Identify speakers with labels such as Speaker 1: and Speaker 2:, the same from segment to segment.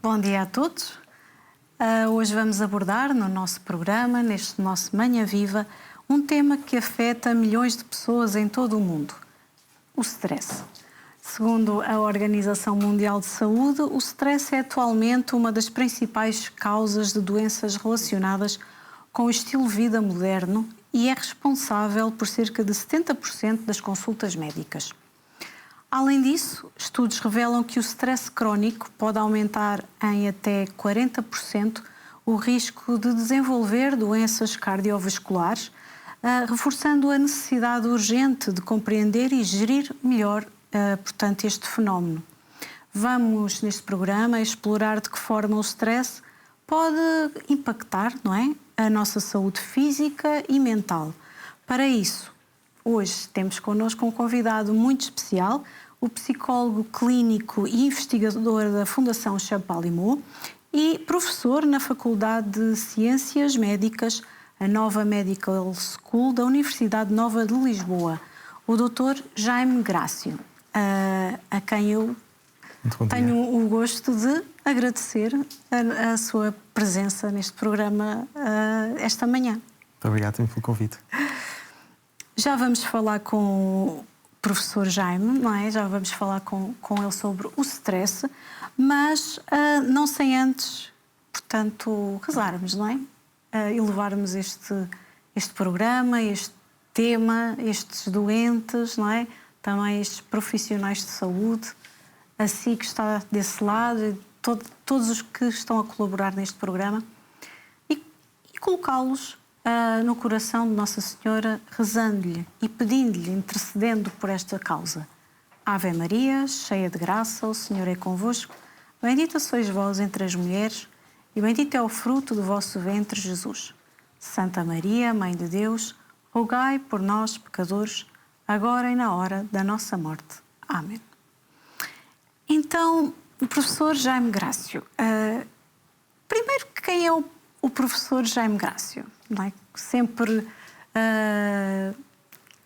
Speaker 1: Bom dia a todos. Hoje vamos abordar no nosso programa, neste nosso Manhã Viva, um tema que afeta milhões de pessoas em todo o mundo: o stress. Segundo a Organização Mundial de Saúde, o stress é atualmente uma das principais causas de doenças relacionadas com o estilo de vida moderno e é responsável por cerca de 70% das consultas médicas. Além disso, estudos revelam que o stress crónico pode aumentar em até 40% o risco de desenvolver doenças cardiovasculares, reforçando a necessidade urgente de compreender e gerir melhor, portanto, este fenómeno. Vamos, neste programa, explorar de que forma o stress pode impactar, não é, a nossa saúde física e mental. Para isso, hoje temos connosco um convidado muito especial, o psicólogo clínico e investigador da Fundação Champalimaud e professor na Faculdade de Ciências Médicas, a Nova Medical School da Universidade Nova de Lisboa, o Dr. Jaime Grácio, a quem eu tenho o gosto de agradecer a sua presença neste programa esta manhã.
Speaker 2: Muito obrigado também pelo convite.
Speaker 1: Já vamos falar com o professor Jaime, não é? Já vamos falar com ele sobre o stress, mas não sem antes, portanto, rezarmos, não é? E levarmos este programa, este tema, estes doentes, não é? Também estes profissionais de saúde, a si que está desse lado, e todos os que estão a colaborar neste programa, e colocá-los no coração de Nossa Senhora, rezando-lhe e pedindo-lhe, intercedendo por esta causa. Ave Maria, cheia de graça, o Senhor é convosco. Bendita sois vós entre as mulheres, e bendito é o fruto do vosso ventre, Jesus. Santa Maria, Mãe de Deus, rogai por nós, pecadores, agora e na hora da nossa morte. Amém. Então, professor Jaime Grácio, primeiro, quem é o professor Jaime Grácio? Não é? Sempre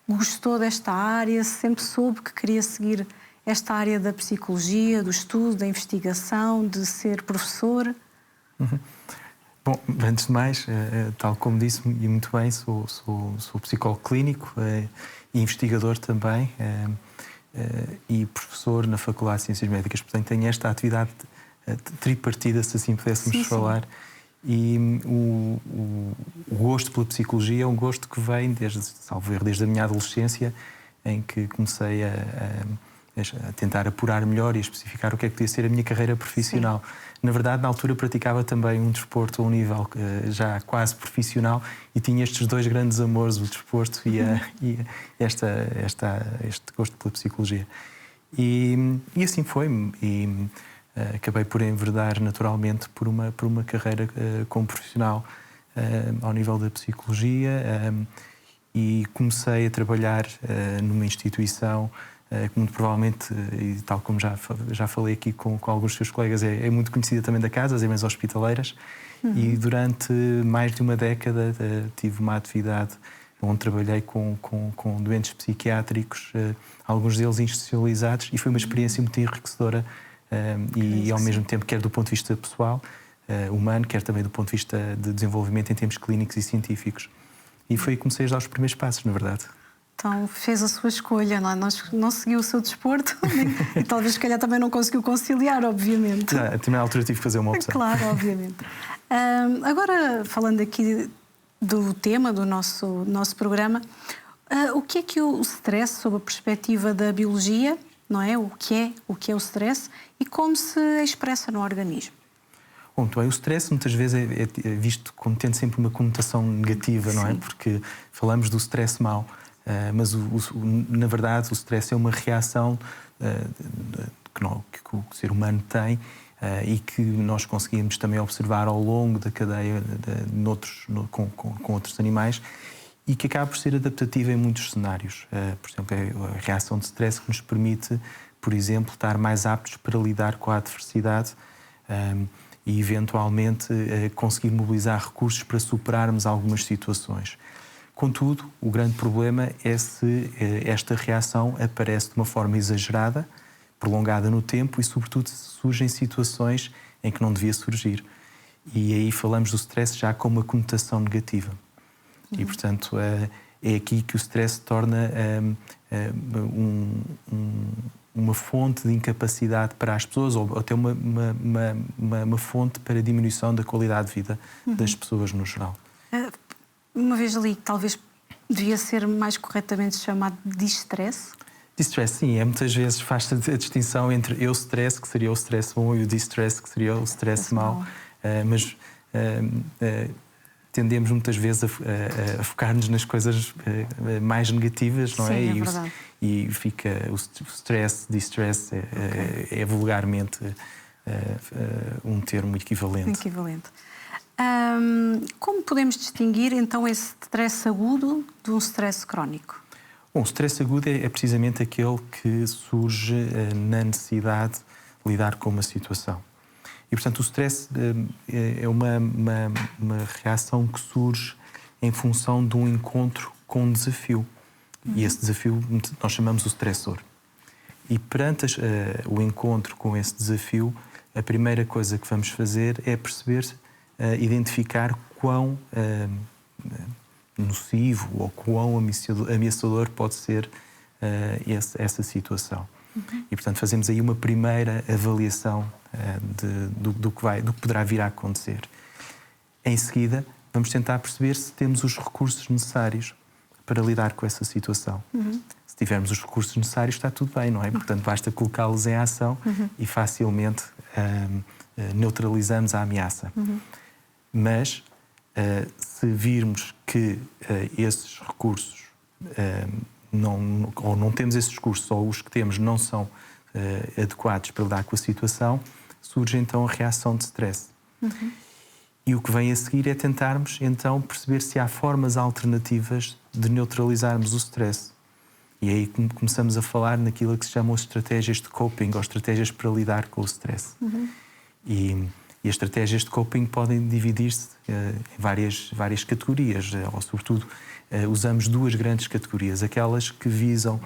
Speaker 1: gostou desta área, sempre soube que queria seguir esta área da psicologia, do estudo, da investigação, de ser professor.
Speaker 2: Bom, antes de mais, tal como disse e muito bem, sou psicólogo clínico e investigador também e professor na Faculdade de Ciências Médicas. Portanto, tenho esta atividade tripartida, se assim pudéssemos falar. E o gosto pela psicologia é um gosto que vem desde a minha adolescência, em que comecei a tentar apurar melhor e a especificar o que é que podia ser a minha carreira profissional. Sim. Na verdade, na altura praticava também um desporto a um nível já quase profissional e tinha estes dois grandes amores, o desporto e este gosto pela psicologia. E assim foi. Acabei por enverdar naturalmente por uma carreira como profissional ao nível da psicologia e comecei a trabalhar numa instituição que muito provavelmente, e tal como já falei aqui com alguns dos seus colegas, é muito conhecida também da casa, as Irmãs Hospitaleiras. E durante mais de uma década tive uma atividade onde trabalhei com doentes psiquiátricos, alguns deles institucionalizados, e foi uma experiência muito enriquecedora. E ao mesmo tempo, quer do ponto de vista pessoal, humano, quer também do ponto de vista de desenvolvimento em termos clínicos e científicos. E foi aí que comecei a dar os primeiros passos, na verdade.
Speaker 1: Então fez a sua escolha, não é? Não seguiu o seu desporto e talvez, se calhar, também não conseguiu conciliar, obviamente.
Speaker 2: Também na altura tive que fazer uma opção.
Speaker 1: Claro, obviamente. Agora, falando aqui do tema do nosso programa, o que é o stress sob a perspectiva da biologia? Não é? O que é o stress e como se expressa no organismo?
Speaker 2: Bom, o stress muitas vezes é visto como tendo sempre uma conotação negativa, não é? Porque falamos do stress mau, mas na verdade o stress é uma reação que o ser humano tem e que nós conseguimos também observar ao longo da cadeia com outros animais, e que acaba por ser adaptativa em muitos cenários. Por exemplo, é a reação de stress que nos permite, por exemplo, estar mais aptos para lidar com a adversidade e, eventualmente, conseguir mobilizar recursos para superarmos algumas situações. Contudo, o grande problema é se esta reação aparece de uma forma exagerada, prolongada no tempo e, sobretudo, surgem situações em que não devia surgir. E aí falamos do stress já com uma conotação negativa. E, portanto, é aqui que o stress se torna uma fonte de incapacidade para as pessoas ou até uma fonte para a diminuição da qualidade de vida das pessoas no geral.
Speaker 1: Uma vez ali, talvez devia ser mais corretamente chamado de distress?
Speaker 2: Distress, sim. Muitas vezes faz-se a distinção entre stress, que seria o stress bom, e o distress, que seria o stress mau. Mas tendemos muitas vezes a focar-nos nas coisas mais negativas, não é?
Speaker 1: Sim, é verdade.
Speaker 2: E fica o stress, distress, é vulgarmente um termo equivalente.
Speaker 1: Como podemos distinguir então esse stress agudo de um stress crónico?
Speaker 2: Bom, o stress agudo é precisamente aquele que surge na necessidade de lidar com uma situação. E, portanto, o stress é uma reação que surge em função de um encontro com um desafio. E esse desafio nós chamamos o stressor. E perante o encontro com esse desafio, a primeira coisa que vamos fazer é perceber, identificar quão nocivo ou quão ameaçador pode ser essa situação. E, portanto, fazemos aí uma primeira avaliação do que poderá vir a acontecer. Em seguida, vamos tentar perceber se temos os recursos necessários para lidar com essa situação. Se tivermos os recursos necessários, está tudo bem, não é? Portanto, basta colocá-los em ação e facilmente neutralizamos a ameaça. Mas, se virmos que esses recursos ou não temos esses recursos, ou os que temos não são adequados para lidar com a situação, surge então a reação de stress. E o que vem a seguir é tentarmos então perceber se há formas alternativas de neutralizarmos o stress. E aí começamos a falar naquilo que se chamam as estratégias de coping, ou estratégias para lidar com o stress. E as estratégias de coping podem dividir-se em várias categorias, ou sobretudo usamos duas grandes categorias, aquelas que visam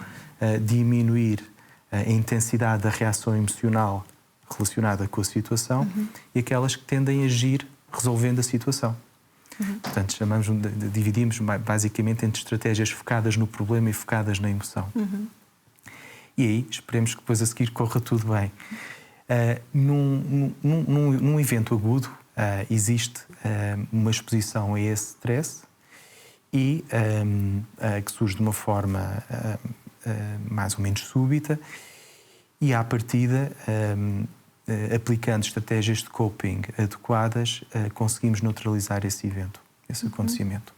Speaker 2: diminuir a intensidade da reação emocional relacionada com a situação e aquelas que tendem a agir resolvendo a situação. Portanto, dividimos basicamente entre estratégias focadas no problema e focadas na emoção. E aí esperemos que depois a seguir corra tudo bem. Num evento agudo existe uma exposição a esse stress e que surge de uma forma mais ou menos súbita e à partida, aplicando estratégias de coping adequadas, conseguimos neutralizar esse evento, esse acontecimento.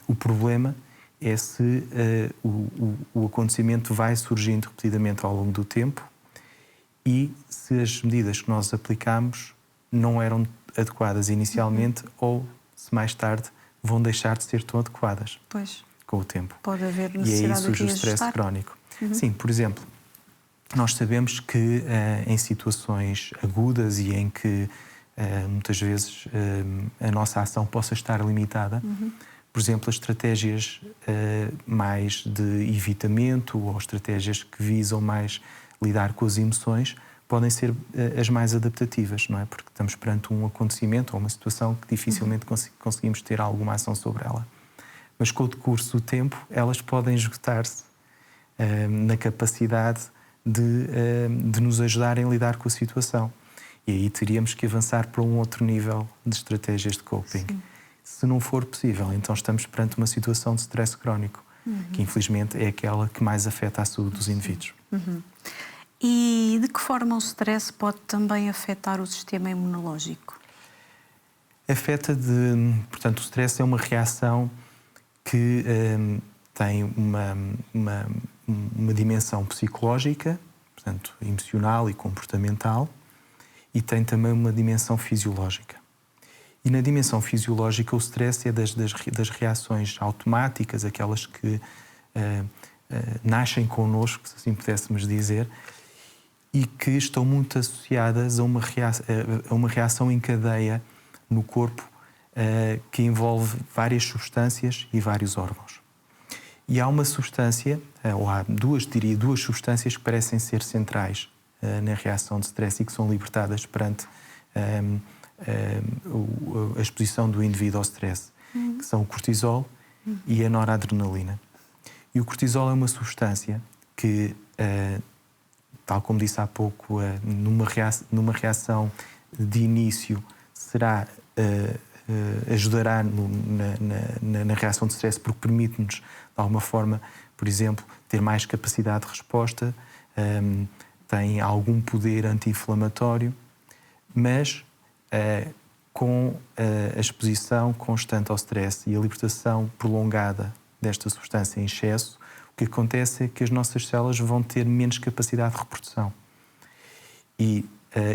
Speaker 2: O problema é se o acontecimento vai surgindo repetidamente ao longo do tempo e se as medidas que nós aplicamos não eram adequadas inicialmente ou se mais tarde vão deixar de ser tão adequadas com o tempo.
Speaker 1: Pode haver necessidade
Speaker 2: de ajustar. E aí surge o stress crónico. Sim, por exemplo, nós sabemos que em situações agudas e em que muitas vezes a nossa ação possa estar limitada, por exemplo, as estratégias mais de evitamento ou estratégias que visam mais lidar com as emoções podem ser as mais adaptativas, não é? Porque estamos perante um acontecimento ou uma situação que dificilmente conseguimos ter alguma ação sobre ela. Mas com o decurso do tempo, elas podem esgotar-se na capacidade de nos ajudarem a lidar com a situação. E aí teríamos que avançar para um outro nível de estratégias de coping. Sim. Se não for possível, então estamos perante uma situação de stress crónico, que infelizmente é aquela que mais afeta a saúde dos indivíduos.
Speaker 1: E de que forma o stress pode também afetar o sistema imunológico?
Speaker 2: Portanto, o stress é uma reação que tem uma dimensão psicológica, portanto, emocional e comportamental, e tem também uma dimensão fisiológica. E na dimensão fisiológica, o stress é das reações automáticas, aquelas que nascem connosco, se assim pudéssemos dizer, e que estão muito associadas a uma reação em cadeia no corpo que envolve várias substâncias e vários órgãos. E há uma substância, ou há duas substâncias que parecem ser centrais na reação de stress e que são libertadas perante a exposição do indivíduo ao stress, que são o cortisol e a noradrenalina. E o cortisol é uma substância que, tal como disse há pouco, numa reação de início ajudará na reação de stress, porque permite-nos, de alguma forma, por exemplo, ter mais capacidade de resposta, tem algum poder anti-inflamatório, mas com a exposição constante ao stress e a libertação prolongada desta substância em excesso, o que acontece é que as nossas células vão ter menos capacidade de reprodução. E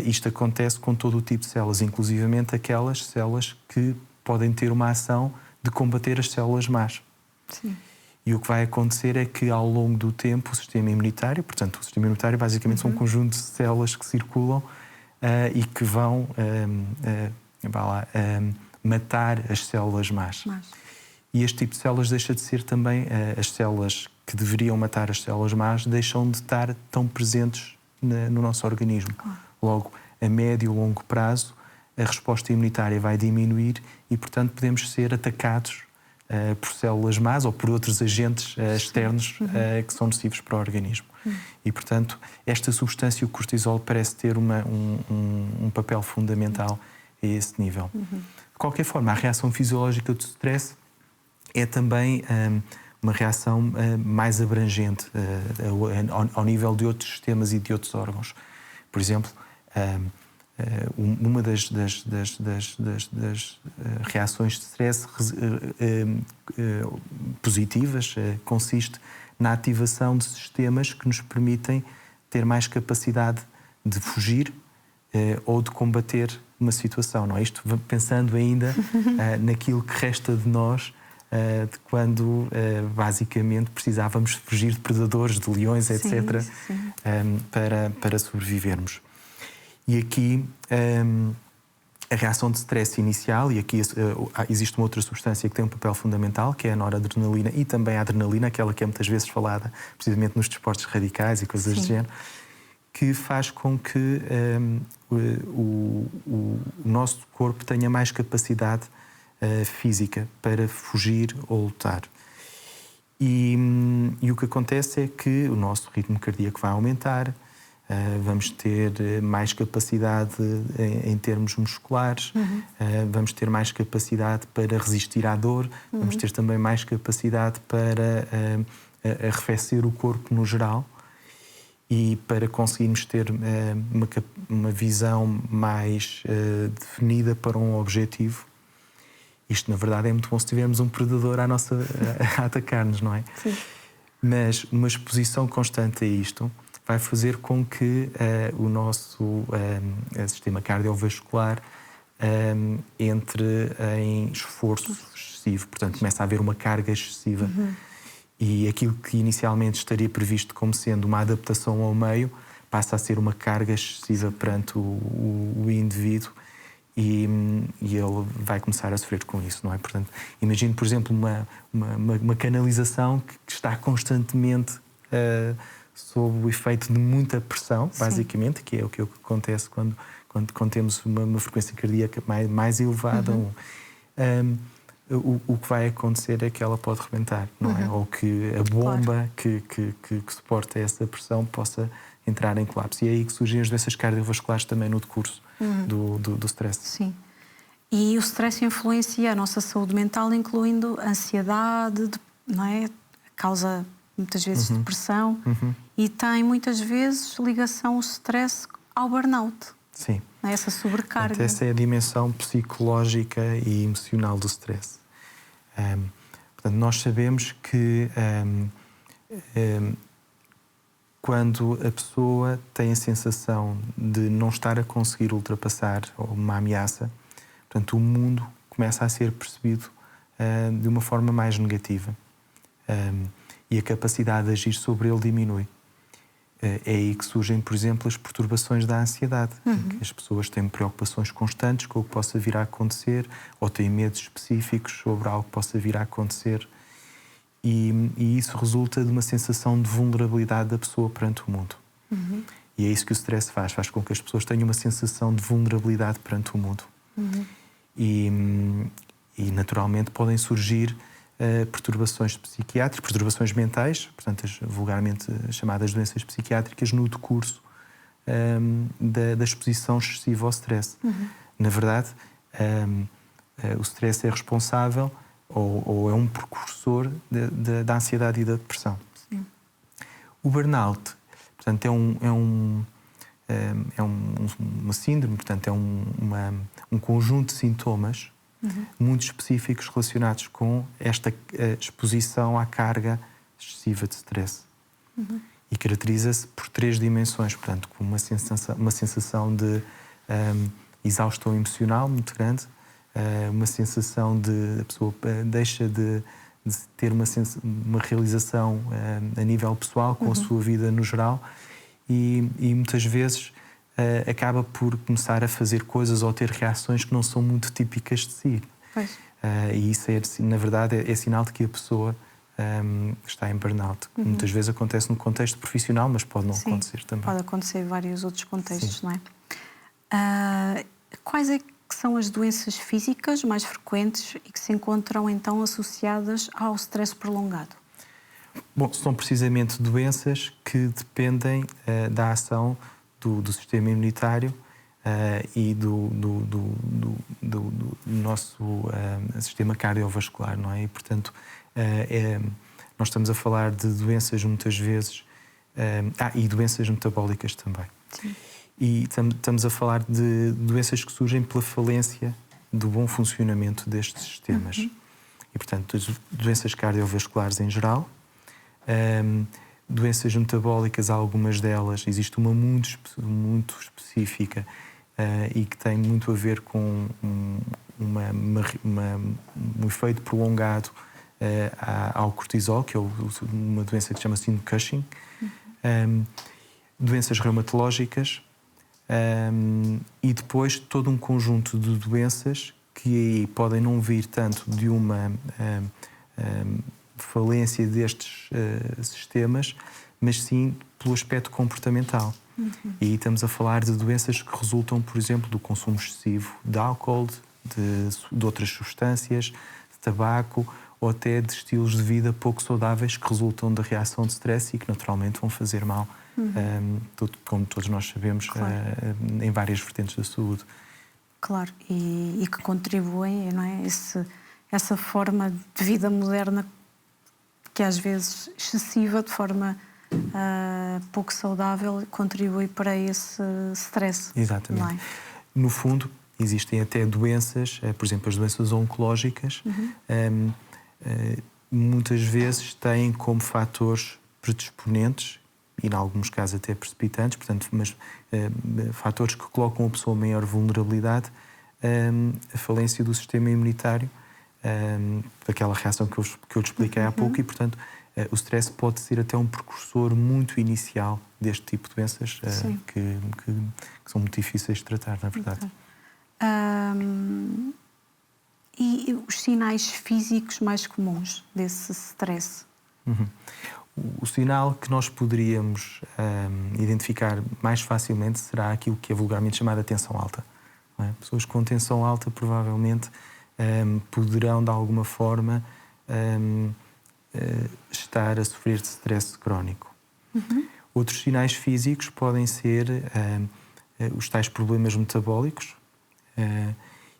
Speaker 2: isto acontece com todo o tipo de células, inclusivamente aquelas células que podem ter uma ação de combater as células más.
Speaker 1: Sim.
Speaker 2: E o que vai acontecer é que, ao longo do tempo, o sistema imunitário, portanto, o sistema imunitário basicamente são um conjunto de células que circulam e que vão matar as células más. E este tipo de células deixa de ser também as células que deveriam matar as células más, deixam de estar tão presentes no nosso organismo.
Speaker 1: Claro.
Speaker 2: Logo, a médio e longo prazo, a resposta imunitária vai diminuir e, portanto, podemos ser atacados por células más ou por outros agentes externos que são nocivos para o organismo. E, portanto, esta substância, o cortisol, parece ter um papel fundamental a esse nível. De qualquer forma, a reação fisiológica do stress é também uma reação mais abrangente ao nível de outros sistemas e de outros órgãos. Por exemplo, uma das reações de stress positivas consiste na ativação de sistemas que nos permitem ter mais capacidade de fugir ou de combater uma situação. Não é? Isto pensando ainda naquilo que resta de nós de quando basicamente precisávamos fugir de predadores, de leões, etc., para sobrevivermos. E aqui a reação de stress inicial, e aqui existe uma outra substância que tem um papel fundamental, que é a noradrenalina e também a adrenalina, aquela que é muitas vezes falada precisamente nos desportos radicais e coisas do género, que faz com que o nosso corpo tenha mais capacidade física para fugir ou lutar. E o que acontece é que o nosso ritmo cardíaco vai aumentar, vamos ter mais capacidade em termos musculares, vamos ter mais capacidade para resistir à dor, vamos ter também mais capacidade para arrefecer o corpo no geral e para conseguirmos ter uma visão mais definida para um objetivo. Isto, na verdade, é muito bom se tivermos um predador a atacar-nos, não é?
Speaker 1: Sim.
Speaker 2: Mas uma exposição constante a isto vai fazer com que o nosso sistema cardiovascular entre em esforço excessivo. Portanto, começa a haver uma carga excessiva. E aquilo que inicialmente estaria previsto como sendo uma adaptação ao meio passa a ser uma carga excessiva perante o indivíduo e ele vai começar a sofrer com isso, não é? Portanto, imagine, por exemplo, uma canalização que está constantemente sob o efeito de muita pressão, basicamente, que é o que acontece quando temos uma frequência cardíaca mais elevada. O que vai acontecer é que ela pode rebentar, não é? Ou que a bomba que suporta essa pressão possa entrar em colapso. E é aí que surgem as doenças cardiovasculares também no decurso do stress.
Speaker 1: Sim. E o stress influencia a nossa saúde mental, incluindo ansiedade, não é? Causa muitas vezes depressão e tem muitas vezes ligação o stress ao burnout.
Speaker 2: Sim.
Speaker 1: Essa sobrecarga.
Speaker 2: Portanto, essa é a dimensão psicológica e emocional do stress. Portanto, nós sabemos que quando a pessoa tem a sensação de não estar a conseguir ultrapassar uma ameaça, portanto, o mundo começa a ser percebido de uma forma mais negativa e a capacidade de agir sobre ele diminui. É aí que surgem, por exemplo, as perturbações da ansiedade. Que as pessoas têm preocupações constantes com o que possa vir a acontecer ou têm medos específicos sobre algo que possa vir a acontecer. e isso resulta de uma sensação de vulnerabilidade da pessoa perante o mundo. E é isso que o stress faz com que as pessoas tenham uma sensação de vulnerabilidade perante o mundo. E naturalmente podem surgir perturbações psiquiátricas, perturbações mentais, portanto as vulgarmente chamadas doenças psiquiátricas, no decurso da exposição excessiva ao stress. Na verdade, o stress é responsável ou é um precursor da ansiedade e da depressão.
Speaker 1: Sim.
Speaker 2: O burnout, portanto, é uma síndrome, portanto, é um conjunto de sintomas muito específicos relacionados com esta exposição à carga excessiva de stress. E caracteriza-se por 3 dimensões, portanto, com uma sensação de exaustão emocional muito grande, uma sensação de a pessoa deixa de ter uma realização a nível pessoal com a sua vida no geral e muitas vezes acaba por começar a fazer coisas ou ter reações que não são muito típicas de si. E isso, na verdade, é sinal de que a pessoa está em burnout. Muitas vezes acontece no contexto profissional, mas pode não acontecer também.
Speaker 1: Pode acontecer em vários outros contextos, não é? Quais é que são as doenças físicas mais frequentes e que se encontram então associadas ao stress prolongado?
Speaker 2: Bom, são precisamente doenças que dependem da ação do sistema imunitário e do nosso sistema cardiovascular, não é? E, portanto, nós estamos a falar de doenças muitas vezes e doenças metabólicas também.
Speaker 1: Sim.
Speaker 2: E estamos a falar de doenças que surgem pela falência do bom funcionamento destes sistemas. E, portanto, doenças cardiovasculares em geral, doenças metabólicas, algumas delas, existe uma muito específica e que tem muito a ver com um efeito prolongado ao cortisol, que é uma doença que se chama síndrome de Cushing, doenças reumatológicas e depois todo um conjunto de doenças que aí podem não vir tanto de uma falência destes sistemas, mas sim pelo aspecto comportamental. E aí estamos a falar de doenças que resultam, por exemplo, do consumo excessivo de álcool, de outras substâncias, de tabaco ou até de estilos de vida pouco saudáveis que resultam da reação de stress e que naturalmente vão fazer mal, como todos nós sabemos,
Speaker 1: Claro.
Speaker 2: em várias vertentes da saúde.
Speaker 1: Claro, e que contribuem, não é? Essa forma de vida moderna que às vezes excessiva, de forma pouco saudável, contribui para esse stress.
Speaker 2: Exatamente.
Speaker 1: Não é?
Speaker 2: No fundo, existem até doenças, por exemplo, as doenças oncológicas, muitas vezes têm como fatores predisponentes, e em alguns casos até precipitantes, portanto, mas fatores que colocam a pessoa em maior vulnerabilidade, a falência do sistema imunitário, daquela reação que eu te expliquei há pouco, e, portanto, o stress pode ser até um precursor muito inicial deste tipo de doenças que são muito difíceis de tratar, na verdade.
Speaker 1: E os sinais físicos mais comuns desse stress?
Speaker 2: O sinal que nós poderíamos identificar mais facilmente será aquilo que é vulgarmente chamada tensão alta. Não é? Pessoas com tensão alta provavelmente poderão, de alguma forma, estar a sofrer de stress crónico. Outros sinais físicos podem ser os tais problemas metabólicos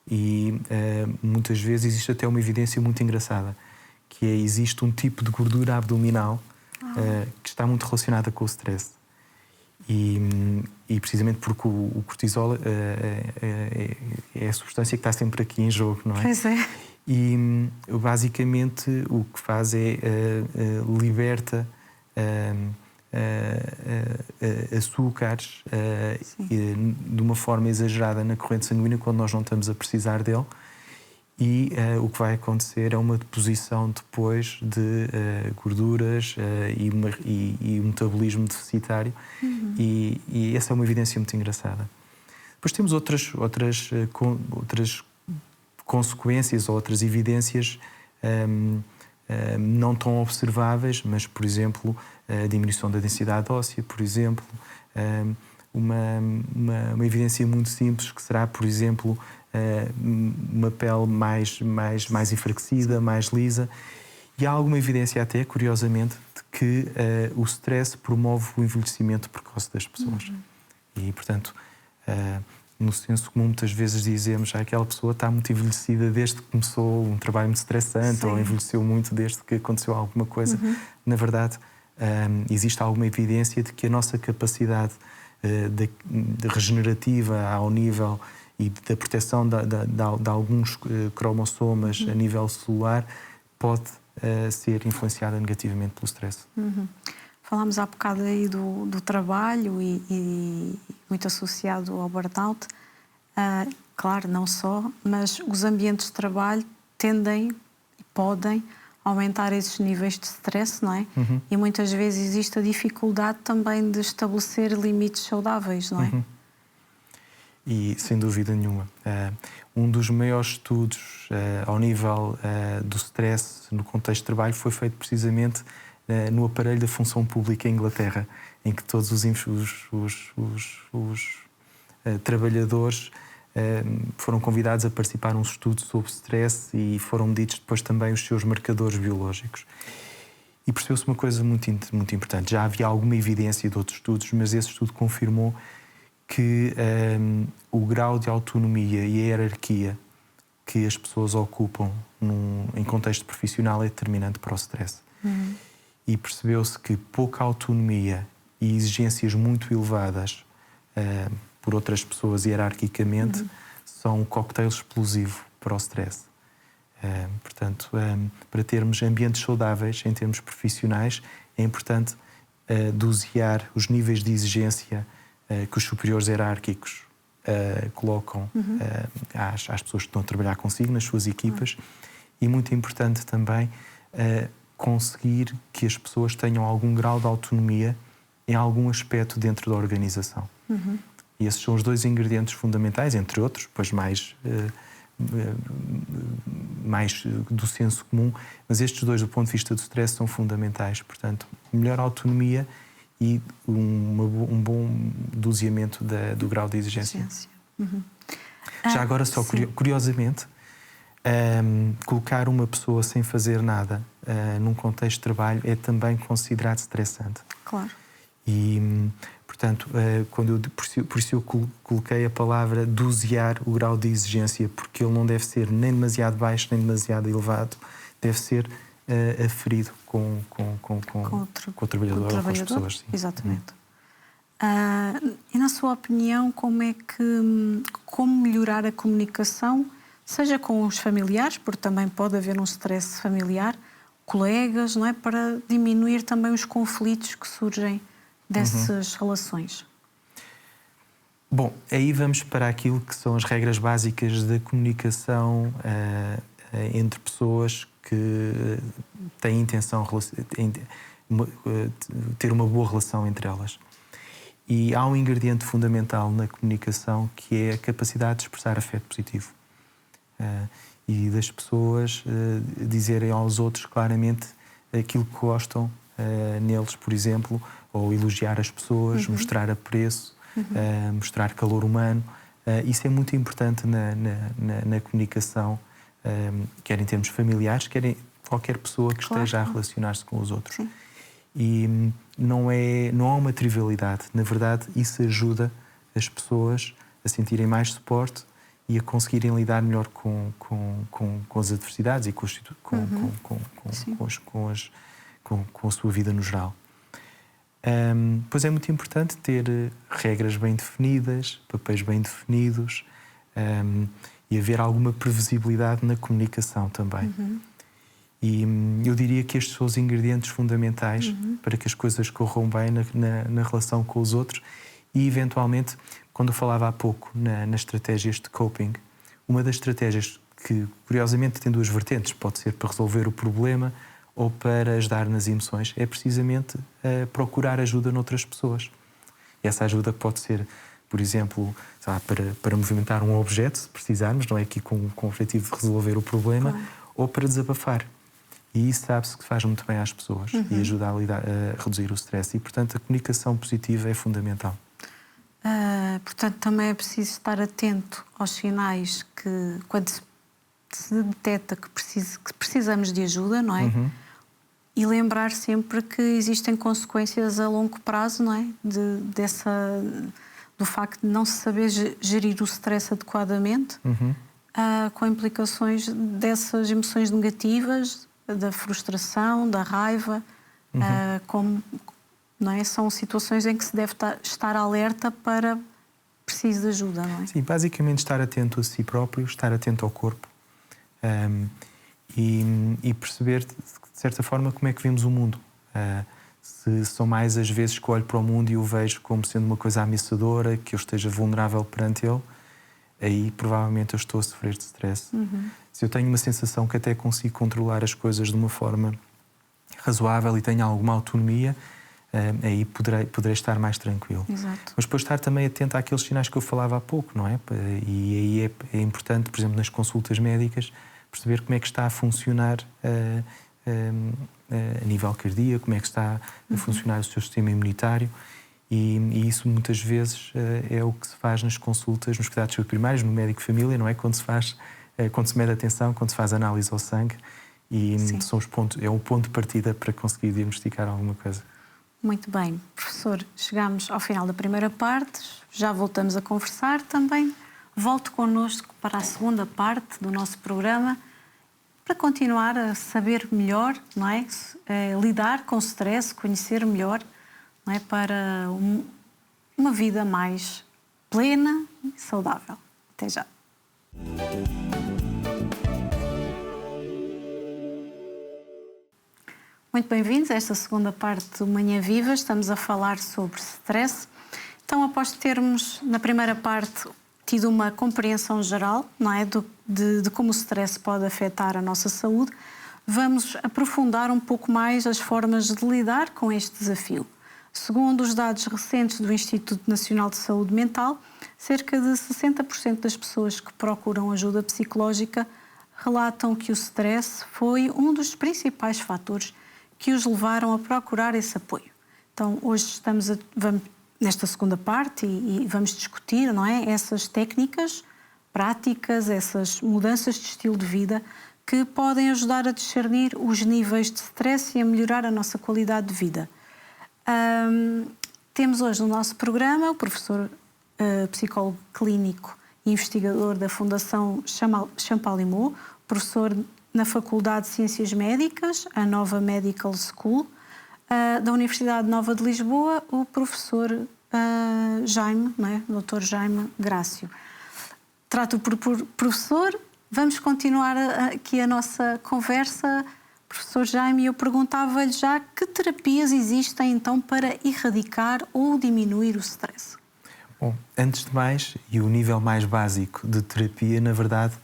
Speaker 2: e muitas vezes existe até uma evidência muito engraçada, que é, existe um tipo de gordura abdominal que está muito relacionada com o stress. E precisamente porque o cortisol é a substância que está sempre aqui em jogo, não é?
Speaker 1: Pois é.
Speaker 2: E basicamente o que faz é liberta açúcares de uma forma exagerada na corrente sanguínea quando nós não estamos a precisar dele. E o que vai acontecer é uma deposição depois de gorduras e um metabolismo deficitário. E essa é uma evidência muito engraçada. Depois temos outras consequências ou outras evidências não tão observáveis, mas, por exemplo, a diminuição da densidade óssea, por exemplo, uma evidência muito simples que será, por exemplo, uma pele mais enfraquecida, mais lisa. E há alguma evidência até, curiosamente, de que o stress promove o envelhecimento precoce das pessoas. E, portanto, no senso comum, muitas vezes dizemos que aquela pessoa está muito envelhecida desde que começou um trabalho muito estressante, ou envelheceu muito desde que aconteceu alguma coisa. Na verdade, existe alguma evidência de que a nossa capacidade de regenerativa ao nível e da proteção de alguns cromossomas a nível celular pode ser influenciada negativamente pelo stress.
Speaker 1: Falámos há bocado aí do trabalho e muito associado ao burnout. Claro, não só, mas os ambientes de trabalho tendem e podem aumentar esses níveis de stress, não é? E muitas vezes existe a dificuldade também de estabelecer limites saudáveis, não é?
Speaker 2: E, sem dúvida nenhuma, um dos maiores estudos ao nível do stress no contexto de trabalho foi feito precisamente no aparelho da função pública em Inglaterra, em que todos os trabalhadores foram convidados a participar num estudo sobre stress e foram medidos depois também os seus marcadores biológicos. E percebeu-se uma coisa muito importante. Já havia alguma evidência de outros estudos, mas esse estudo confirmou que o grau de autonomia e a hierarquia que as pessoas ocupam em contexto profissional é determinante para o stress. E percebeu-se que pouca autonomia e exigências muito elevadas por outras pessoas hierarquicamente são um cocktail explosivo para o stress. Portanto, para termos ambientes saudáveis em termos profissionais, é importante dosear os níveis de exigência que os superiores hierárquicos colocam às pessoas que estão a trabalhar consigo, nas suas equipas, e muito importante também conseguir que as pessoas tenham algum grau de autonomia em algum aspecto dentro da organização. E esses são os dois ingredientes fundamentais, entre outros, pois mais do senso comum, mas estes dois, do ponto de vista do stress, são fundamentais. Portanto, melhor autonomia e um bom doseamento do grau de exigência. Já agora, só curiosamente, colocar uma pessoa sem fazer nada num contexto de trabalho é também considerado estressante.
Speaker 1: Claro.
Speaker 2: E, portanto, por isso eu coloquei a palavra dosear o grau de exigência, porque ele não deve ser nem demasiado baixo nem demasiado elevado, deve ser aferido com o trabalhador ou com as pessoas. Sim.
Speaker 1: Exatamente. E na sua opinião, como melhorar a comunicação, seja com os familiares, porque também pode haver um stress familiar, colegas, não é? Para diminuir também os conflitos que surgem dessas relações?
Speaker 2: Bom, aí vamos para aquilo que são as regras básicas da comunicação entre pessoas que têm intenção de ter uma boa relação entre elas. E há um ingrediente fundamental na comunicação que é a capacidade de expressar afeto positivo. E das pessoas dizerem aos outros claramente aquilo que gostam neles, por exemplo, ou elogiar as pessoas, mostrar apreço, mostrar calor humano. Isso é muito importante na comunicação, quer em termos familiares, quer em qualquer pessoa que esteja a relacionar-se com os outros.
Speaker 1: Sim.
Speaker 2: E não há uma trivialidade. Na verdade, isso ajuda as pessoas a sentirem mais suporte e a conseguirem lidar melhor com as adversidades e com a sua vida no geral. Pois é muito importante ter regras bem definidas, papéis bem definidos, e haver alguma previsibilidade na comunicação também. E eu diria que estes são os ingredientes fundamentais para que as coisas corram bem na relação com os outros. E, eventualmente, quando eu falava há pouco nas estratégias de coping, uma das estratégias que, curiosamente, tem duas vertentes, pode ser para resolver o problema ou para ajudar nas emoções, é precisamente procurar ajuda noutras pessoas. E essa ajuda pode ser, por exemplo, para movimentar um objeto, se precisarmos, não é aqui com o objetivo de resolver o problema, ou para desabafar. E isso sabe-se que faz muito bem às pessoas e ajuda a reduzir o stress. E, portanto, a comunicação positiva é fundamental.
Speaker 1: Portanto, também é preciso estar atento aos sinais que, quando se detecta que precisamos de ajuda, não é? E lembrar sempre que existem consequências a longo prazo, não é? Do facto de não se saber gerir o stress adequadamente, com implicações dessas emoções negativas, da frustração, da raiva, não é? São situações em que se deve estar alerta para preciso de ajuda, não é?
Speaker 2: Sim, basicamente estar atento a si próprio, estar atento ao corpo e perceber, de certa forma, como é que vemos o mundo. Se são mais as vezes que olho para o mundo e o vejo como sendo uma coisa ameaçadora, que eu esteja vulnerável perante ele, aí provavelmente eu estou a sofrer de stress. Se eu tenho uma sensação que até consigo controlar as coisas de uma forma razoável e tenho alguma autonomia, aí poderei estar mais tranquilo.
Speaker 1: Exato.
Speaker 2: Mas depois estar também atento àqueles sinais que eu falava há pouco, não é? E aí é importante, por exemplo, nas consultas médicas, perceber como é que está a funcionar a nível cardíaco, como é que está a funcionar o seu sistema imunitário. E isso muitas vezes é o que se faz nas consultas, nos cuidados primários, no médico de família, não é? Quando se mede a atenção, quando se faz análise ao sangue, e é o ponto de partida para conseguir diagnosticar alguma coisa.
Speaker 1: Muito bem. Professor, chegamos ao final da primeira parte, já voltamos a conversar também. Volte connosco para a segunda parte do nosso programa para continuar a saber melhor, não é? Lidar com o stress, conhecer melhor, não é? Para uma vida mais plena e saudável. Até já. Muito bem-vindos a esta segunda parte do Manhã Viva. Estamos a falar sobre stress. Então, após termos, na primeira parte, tido uma compreensão geral, não é, de como o stress pode afetar a nossa saúde, vamos aprofundar um pouco mais as formas de lidar com este desafio. Segundo os dados recentes do Instituto Nacional de Saúde Mental, cerca de 60% das pessoas que procuram ajuda psicológica relatam que o stress foi um dos principais fatores que os levaram a procurar esse apoio. Então, hoje vamos nesta segunda parte e vamos discutir, não é, essas técnicas, práticas, essas mudanças de estilo de vida que podem ajudar a discernir os níveis de stress e a melhorar a nossa qualidade de vida. Temos hoje no nosso programa o professor psicólogo clínico e investigador da Fundação Champalimaud, professor na Faculdade de Ciências Médicas, a Nova Medical School, da Universidade Nova de Lisboa, o professor Jaime, não é? Dr. Jaime Grácio. Trato por professor. Vamos continuar aqui a nossa conversa. Professor Jaime, eu perguntava-lhe já que terapias existem então para erradicar ou diminuir o stress?
Speaker 2: Bom, antes de mais, e o nível mais básico de terapia, na verdade,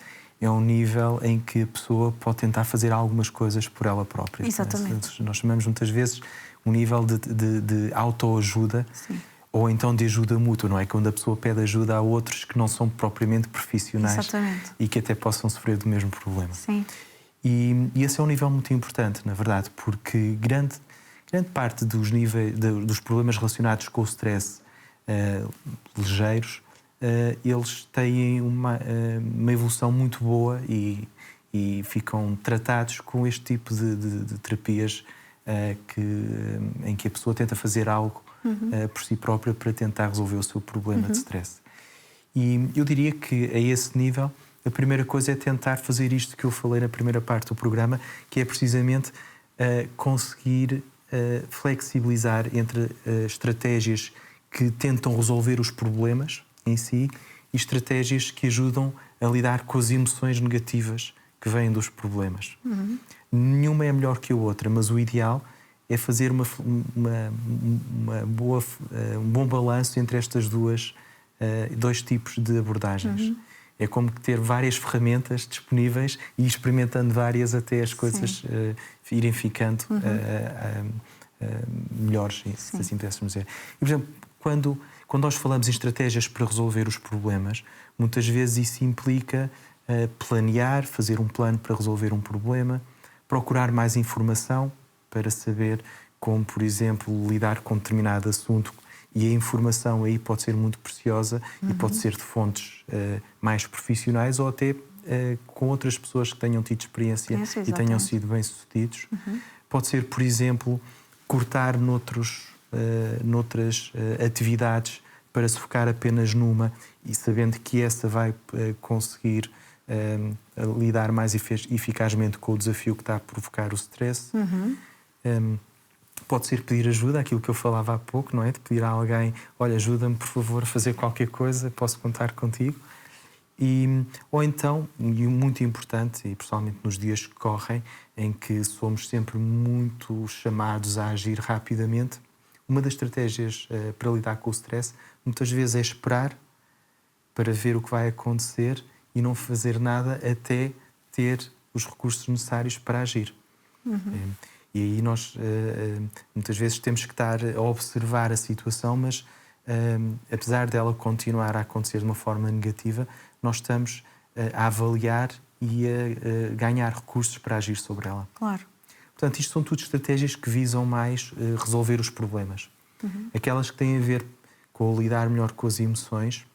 Speaker 2: é um nível em que a pessoa pode tentar fazer algumas coisas por ela própria.
Speaker 1: Exatamente.
Speaker 2: Nós chamamos muitas vezes um nível de autoajuda.
Speaker 1: Sim.
Speaker 2: Ou então de ajuda mútua, não é? Quando a pessoa pede ajuda a outros que não são propriamente profissionais.
Speaker 1: Exatamente.
Speaker 2: E que até possam sofrer do mesmo problema.
Speaker 1: Sim.
Speaker 2: E esse é um nível muito importante, na verdade, porque grande parte dos problemas relacionados com o stress ligeiros, eles têm uma evolução muito boa e ficam tratados com este tipo de terapias em que a pessoa tenta fazer algo por si própria para tentar resolver o seu problema de stress. E eu diria que a esse nível a primeira coisa é tentar fazer isto que eu falei na primeira parte do programa, que é precisamente conseguir flexibilizar entre estratégias que tentam resolver os problemas em si e estratégias que ajudam a lidar com as emoções negativas que vêm dos problemas. Nenhuma é melhor que a outra, mas o ideal é fazer um bom balanço entre estas dois tipos de abordagens. É como ter várias ferramentas disponíveis e ir experimentando várias até as coisas irem ficando melhores, se assim pudéssemos dizer. E, por exemplo, quando nós falamos em estratégias para resolver os problemas, muitas vezes isso implica planear, fazer um plano para resolver um problema, procurar mais informação para saber como, por exemplo, lidar com determinado assunto, e a informação aí pode ser muito preciosa e pode ser de fontes mais profissionais ou até com outras pessoas que tenham tido experiência e tenham sido bem-sucedidos. Pode ser, por exemplo, cortar noutras atividades para se focar apenas numa e sabendo que essa vai conseguir lidar mais eficazmente com o desafio que está a provocar o stress. Pode ser pedir ajuda, aquilo que eu falava há pouco, não é? De pedir a alguém, olha, ajuda-me por favor a fazer qualquer coisa, posso contar contigo. Ou então, e muito importante, e principalmente nos dias que correm, em que somos sempre muito chamados a agir rapidamente, uma das estratégias para lidar com o stress muitas vezes é esperar para ver o que vai acontecer e não fazer nada até ter os recursos necessários para agir. E aí nós muitas vezes temos que estar a observar a situação, mas apesar dela continuar a acontecer de uma forma negativa, nós estamos a avaliar e a ganhar recursos para agir sobre ela.
Speaker 1: Claro.
Speaker 2: Portanto, isto são tudo estratégias que visam mais resolver os problemas. Aquelas que têm a ver com lidar melhor com as emoções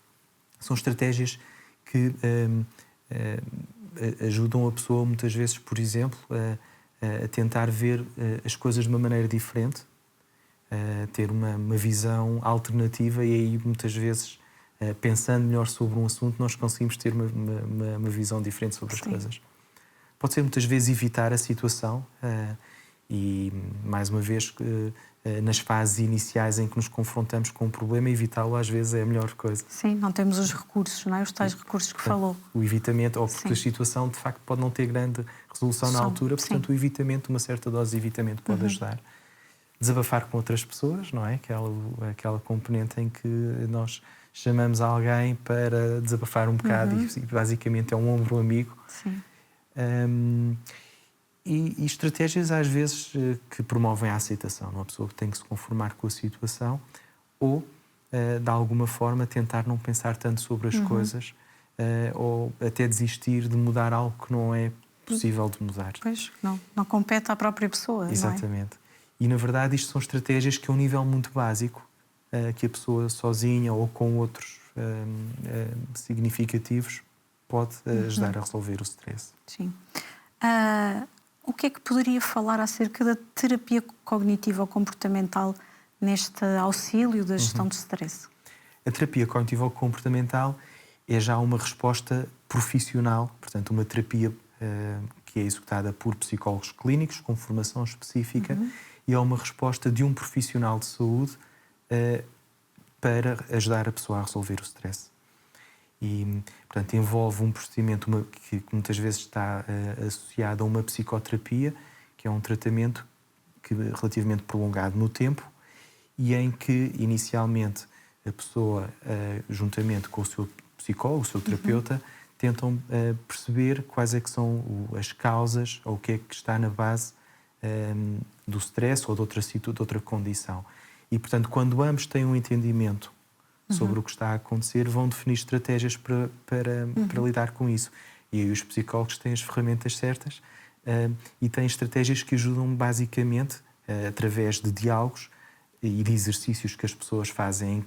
Speaker 2: são estratégias que ajudam a pessoa muitas vezes, por exemplo, a tentar ver as coisas de uma maneira diferente, a ter uma visão alternativa e aí muitas vezes, pensando melhor sobre um assunto, nós conseguimos ter uma visão diferente sobre as coisas. Pode ser muitas vezes evitar a situação e, mais uma vez, nas fases iniciais em que nos confrontamos com um problema, evitá-lo às vezes é a melhor coisa.
Speaker 1: Sim, não temos os recursos, não é? Os tais recursos que falou.
Speaker 2: O evitamento, ou porque a situação de facto pode não ter grande resolução na altura, portanto o evitamento, uma certa dose de evitamento pode ajudar. Desabafar com outras pessoas, não é? Aquela componente em que nós chamamos alguém para desabafar um bocado e basicamente é um ombro amigo.
Speaker 1: Sim.
Speaker 2: E estratégias às vezes que promovem a aceitação. Uma pessoa que tem que se conformar com a situação ou, de alguma forma, tentar não pensar tanto sobre as coisas ou até desistir de mudar algo que não é possível de mudar.
Speaker 1: Pois, não compete à própria pessoa.
Speaker 2: Exatamente. Não é? E, na verdade, isto são estratégias que, a um nível muito básico, que a pessoa sozinha ou com outros significativos pode ajudar a resolver o stress.
Speaker 1: Sim. O que é que poderia falar acerca da terapia cognitiva ou comportamental neste auxílio da gestão do stress?
Speaker 2: A terapia cognitivo-comportamental é já uma resposta profissional, portanto, uma terapia que é executada por psicólogos clínicos com formação específica e é uma resposta de um profissional de saúde para ajudar a pessoa a resolver o stress. E, portanto, envolve um procedimento que muitas vezes está associado a uma psicoterapia, que é um tratamento relativamente prolongado no tempo e em que, inicialmente, a pessoa, juntamente com o seu psicólogo, o seu terapeuta, tentam perceber quais é que são as causas ou o que é que está na base do stress ou de outra condição. E, portanto, quando ambos têm um entendimento sobre o que está a acontecer, vão definir estratégias para lidar com isso. E aí os psicólogos têm as ferramentas certas e têm estratégias que ajudam basicamente, através de diálogos e de exercícios que as pessoas fazem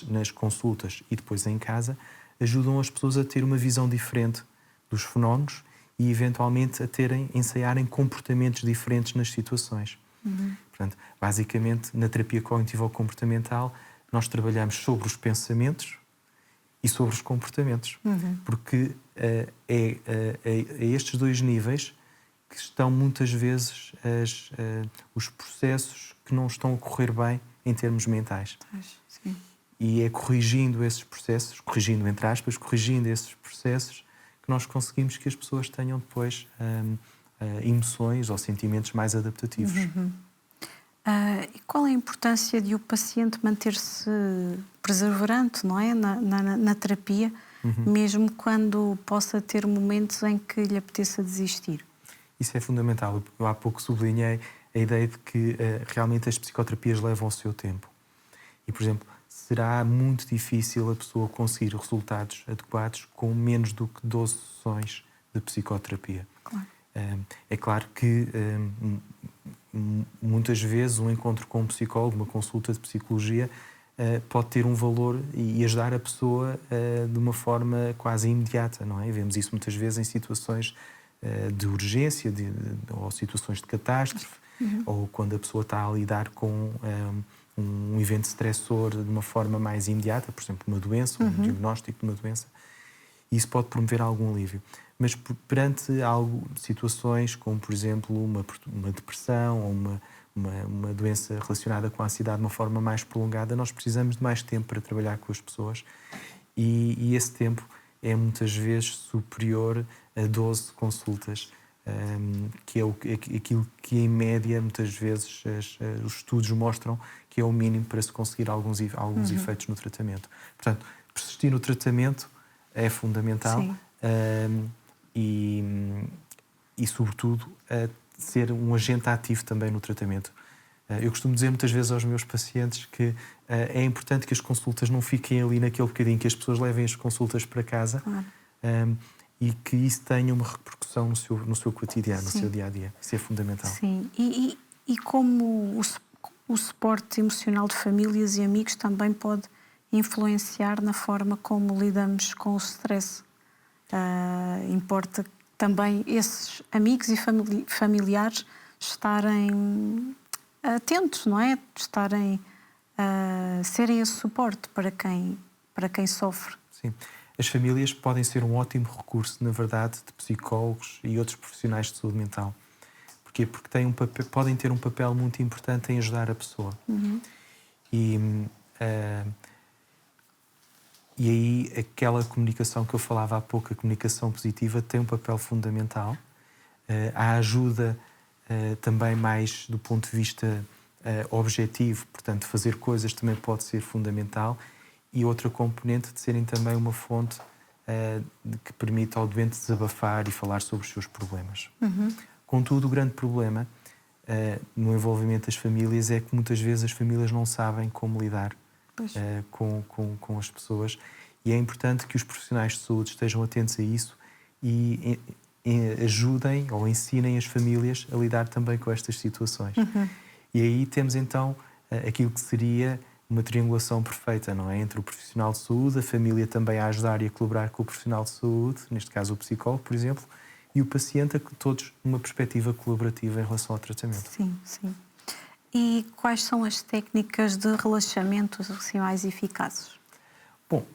Speaker 2: nas consultas e depois em casa, ajudam as pessoas a ter uma visão diferente dos fenómenos e eventualmente a ensaiarem comportamentos diferentes nas situações. Portanto, basicamente, na terapia cognitivo-comportamental, nós trabalhamos sobre os pensamentos e sobre os comportamentos. Porque é estes dois níveis que estão muitas vezes os processos que não estão a correr bem em termos mentais.
Speaker 1: Sim.
Speaker 2: E é corrigindo esses processos, corrigindo entre aspas, corrigindo esses processos, que nós conseguimos que as pessoas tenham depois emoções ou sentimentos mais adaptativos.
Speaker 1: E qual é a importância de o paciente manter-se perseverante, não é? Na terapia, mesmo quando possa ter momentos em que lhe apeteça desistir?
Speaker 2: Isso é fundamental. Eu há pouco sublinhei a ideia de que realmente as psicoterapias levam o seu tempo. E, por exemplo, será muito difícil a pessoa conseguir resultados adequados com menos do que 12 sessões de psicoterapia.
Speaker 1: Claro.
Speaker 2: É claro que muitas vezes um encontro com um psicólogo, uma consulta de psicologia, pode ter um valor e ajudar a pessoa de uma forma quase imediata, não é? Vemos isso muitas vezes em situações de urgência ou situações de catástrofe, ou quando a pessoa está a lidar com um evento estressor de uma forma mais imediata, por exemplo, uma doença, um diagnóstico de uma doença. Isso pode promover algum alívio. Mas perante situações como, por exemplo, uma depressão ou uma doença relacionada com a ansiedade de uma forma mais prolongada, nós precisamos de mais tempo para trabalhar com as pessoas e esse tempo é muitas vezes superior a 12 consultas, que é aquilo que, em média, muitas vezes os estudos mostram que é o mínimo para se conseguir alguns efeitos no tratamento. Portanto, persistir no tratamento é fundamental. E, sobretudo, ser um agente ativo também no tratamento. Eu costumo dizer muitas vezes aos meus pacientes que é importante que as consultas não fiquem ali naquele bocadinho, que as pessoas levem as consultas para casa, e que isso tenha uma repercussão no seu cotidiano, no seu dia-a-dia. Isso é fundamental.
Speaker 1: Sim, e como o suporte emocional de famílias e amigos também pode influenciar na forma como lidamos com o stress. Importa também esses amigos e familiares estarem atentos, não é? Serem esse suporte para quem sofre.
Speaker 2: Sim. As famílias podem ser um ótimo recurso, na verdade, de psicólogos e outros profissionais de saúde mental. Porquê? Porque podem ter um papel muito importante em ajudar a pessoa. E aí, aquela comunicação que eu falava há pouco, a comunicação positiva, tem um papel fundamental. A ajuda também mais do ponto de vista objetivo, portanto, fazer coisas também pode ser fundamental. E outra componente de serem também uma fonte que permite ao doente desabafar e falar sobre os seus problemas. Contudo, o grande problema no envolvimento das famílias é que muitas vezes as famílias não sabem como lidar com as pessoas, e é importante que os profissionais de saúde estejam atentos a isso e ajudem ou ensinem as famílias a lidar também com estas situações. E aí temos então aquilo que seria uma triangulação perfeita, não é? Entre o profissional de saúde, a família também a ajudar e a colaborar com o profissional de saúde, neste caso o psicólogo, por exemplo, e o paciente, todos numa perspectiva colaborativa em relação ao tratamento.
Speaker 1: Sim, sim. E quais são as técnicas de relaxamento assim, mais eficazes?
Speaker 2: Bom,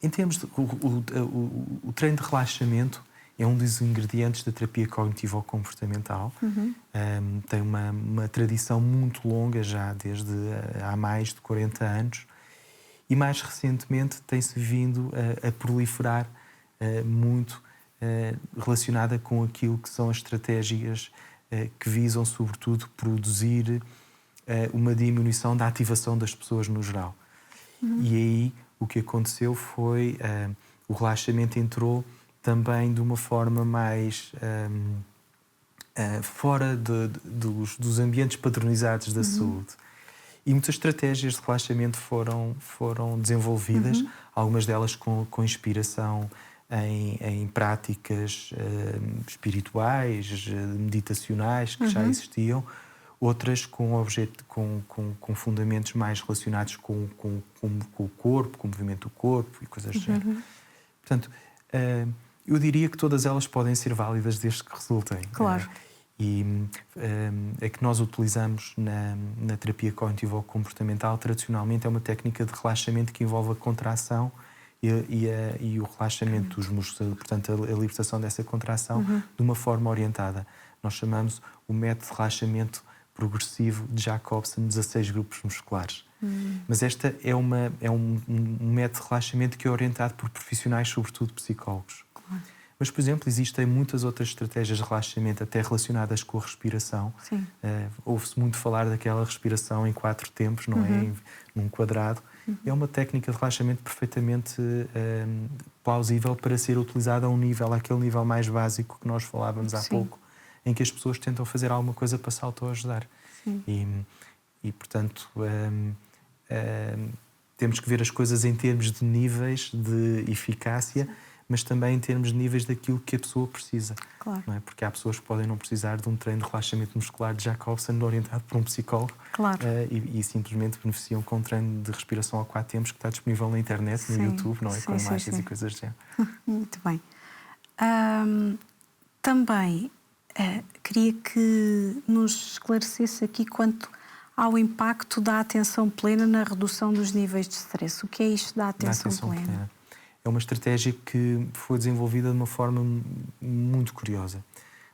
Speaker 2: em termos de... O treino de relaxamento é um dos ingredientes da terapia cognitivo-comportamental. Tem uma tradição muito longa já, desde há mais de 40 anos. E mais recentemente tem-se vindo a proliferar muito relacionada com aquilo que são as estratégias que visam, sobretudo, produzir uma diminuição da ativação das pessoas no geral. E aí o que aconteceu foi o relaxamento entrou também de uma forma mais fora dos ambientes padronizados da saúde. E muitas estratégias de relaxamento foram desenvolvidas, algumas delas com inspiração em práticas espirituais, meditacionais, que já existiam, outras com fundamentos mais relacionados com o corpo, com o movimento do corpo e coisas do género. Portanto, eu diria que todas elas podem ser válidas desde que resultem.
Speaker 1: Claro.
Speaker 2: E a que nós utilizamos na terapia cognitivo-comportamental, tradicionalmente, é uma técnica de relaxamento que envolve a contração e o relaxamento dos músculos, portanto, a libertação dessa contração de uma forma orientada. Nós chamamos o método de relaxamento progressivo de Jacobson, 16 grupos musculares. Mas esta é um método de relaxamento que é orientado por profissionais, sobretudo psicólogos.
Speaker 1: Claro.
Speaker 2: Mas, por exemplo, existem muitas outras estratégias de relaxamento, até relacionadas com a respiração. Ouve-se muito falar daquela respiração em 4 tempos, não é? Num quadrado. É uma técnica de relaxamento perfeitamente plausível para ser utilizada àquele nível mais básico que nós falávamos há pouco, em que as pessoas tentam fazer alguma coisa para se autoajudar. E portanto, temos que ver as coisas em termos de níveis de eficácia, mas também em termos de níveis daquilo que a pessoa precisa.
Speaker 1: Claro.
Speaker 2: Não é? Porque há pessoas que podem não precisar de um treino de relaxamento muscular de Jacobson orientado por um psicólogo,
Speaker 1: Claro.
Speaker 2: e simplesmente beneficiam com um treino de respiração ao 4 tempos que está disponível na internet, no YouTube, não é? Com imagens e coisas do género.
Speaker 1: Muito bem. Também queria que nos esclarecesse aqui quanto ao impacto da atenção plena na redução dos níveis de stress. O que é isto da atenção plena?
Speaker 2: É uma estratégia que foi desenvolvida de uma forma muito curiosa.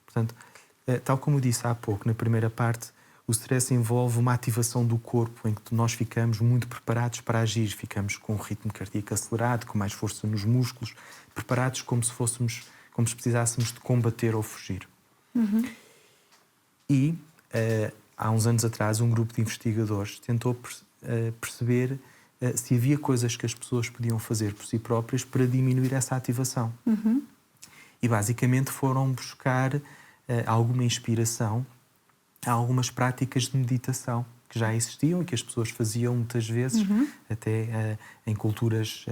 Speaker 2: Portanto, tal como eu disse há pouco, na primeira parte, o stress envolve uma ativação do corpo em que nós ficamos muito preparados para agir, ficamos com um ritmo cardíaco acelerado, com mais força nos músculos, preparados como se precisássemos de combater ou fugir. E há uns anos atrás, um grupo de investigadores tentou perceber se havia coisas que as pessoas podiam fazer por si próprias para diminuir essa ativação. E basicamente foram buscar alguma inspiração a algumas práticas de meditação que já existiam e que as pessoas faziam muitas vezes, até em culturas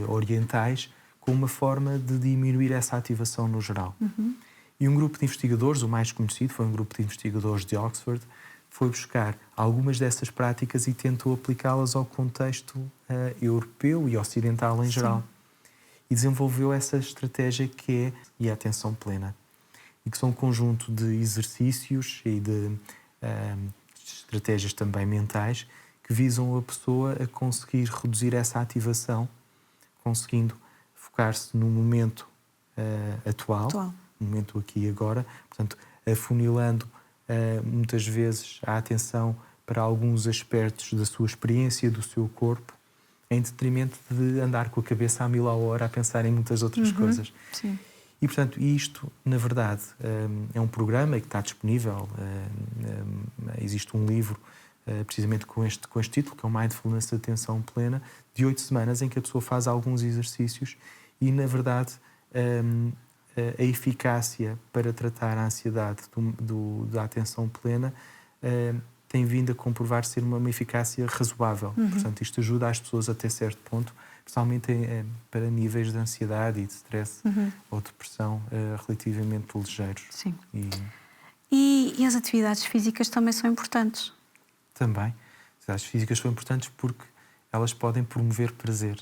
Speaker 2: orientais, como uma forma de diminuir essa ativação no geral. E um grupo de investigadores, o mais conhecido foi um grupo de investigadores de Oxford, foi buscar algumas dessas práticas e tentou aplicá-las ao contexto europeu e ocidental em geral. E desenvolveu essa estratégia que é a atenção plena. E que são um conjunto de exercícios e de estratégias também mentais que visam a pessoa a conseguir reduzir essa ativação, conseguindo focar-se no momento atual, no momento aqui e agora, portanto, afunilando muitas vezes a atenção para alguns aspectos da sua experiência, do seu corpo, em detrimento de andar com a cabeça a 1000 à hora a pensar em muitas outras coisas.
Speaker 1: Sim.
Speaker 2: E, portanto, isto, na verdade, é um programa que está disponível. Existe um livro, precisamente com este título, que é o Mindfulness de Atenção Plena, de 8 semanas, em que a pessoa faz alguns exercícios e, na verdade, a eficácia para tratar a ansiedade da atenção plena tem vindo a comprovar ser uma eficácia razoável. Portanto, isto ajuda as pessoas até certo ponto, especialmente para níveis de ansiedade e de stress ou depressão relativamente ligeiros.
Speaker 1: Sim. E as atividades físicas também são importantes? Também.
Speaker 2: As atividades físicas são importantes porque elas podem promover prazer.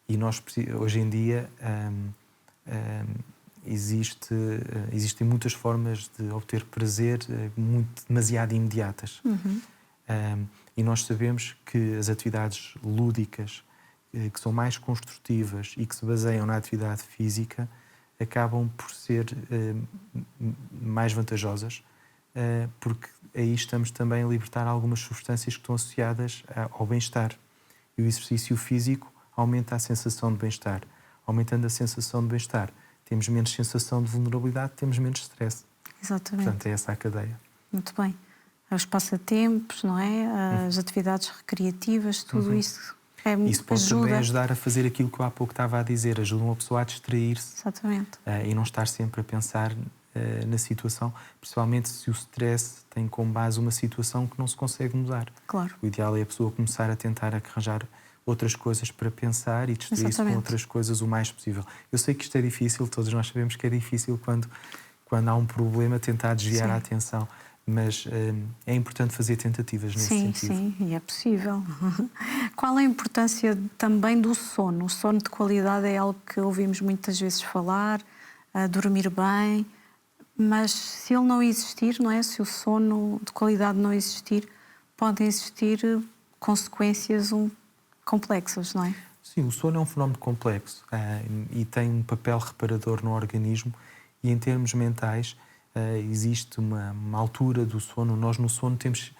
Speaker 2: E nós, hoje em dia, existem muitas formas de obter prazer demasiado imediatas. E nós sabemos que as atividades lúdicas, que são mais construtivas e que se baseiam na atividade física, acabam por ser mais vantajosas, porque aí estamos também a libertar algumas substâncias que estão associadas ao bem-estar. E o exercício físico aumenta a sensação de bem-estar. Aumentando a sensação de bem-estar, temos menos sensação de vulnerabilidade, temos menos stress.
Speaker 1: Exatamente.
Speaker 2: Portanto, é essa a cadeia.
Speaker 1: Muito bem. Os passatempos, não é? As atividades recreativas, tudo isso
Speaker 2: Isso pode também ajudar a fazer aquilo que eu há pouco estava a dizer. Ajuda uma pessoa a distrair-se.
Speaker 1: Exatamente.
Speaker 2: E não estar sempre a pensar na situação, principalmente se o stress tem como base uma situação que não se consegue mudar.
Speaker 1: Claro.
Speaker 2: O ideal é a pessoa começar a tentar arranjar outras coisas para pensar e distrair-se com outras coisas o mais possível. Eu sei que isto é difícil, todos nós sabemos que é difícil quando há um problema tentar desviar a atenção, mas é importante fazer tentativas nesse sentido.
Speaker 1: Sim, e é possível. Qual a importância também do sono? O sono de qualidade é algo que ouvimos muitas vezes falar, dormir bem, mas se ele não existir, não é? Se o sono de qualidade não existir, podem existir consequências complexas, não é?
Speaker 2: Sim, o sono é um fenómeno complexo e tem um papel reparador no organismo, e em termos mentais existe uma altura do sono. Nós no sono temos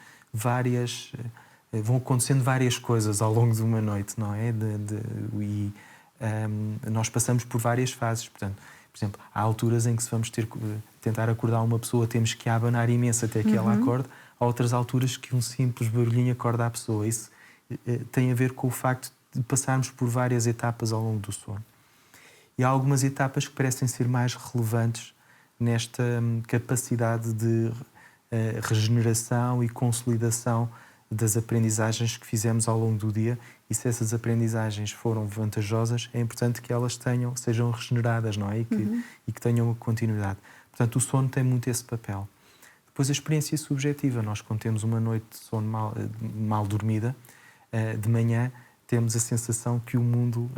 Speaker 2: vão acontecendo várias coisas ao longo de uma noite, não é? Nós passamos por várias fases. Portanto, por exemplo, há alturas em que se vamos tentar acordar uma pessoa, temos que abanar imenso até que ela acorde. Há outras alturas que um simples barulhinho acorda a pessoa. Isso tem a ver com o facto de passarmos por várias etapas ao longo do sono. E há algumas etapas que parecem ser mais relevantes nesta capacidade de regeneração e consolidação das aprendizagens que fizemos ao longo do dia, e se essas aprendizagens foram vantajosas, é importante que elas sejam regeneradas, não é? E que tenham continuidade. Portanto, o sono tem muito esse papel. Depois, a experiência subjetiva. Nós, quando temos uma noite de sono mal dormida, de manhã temos a sensação que o mundo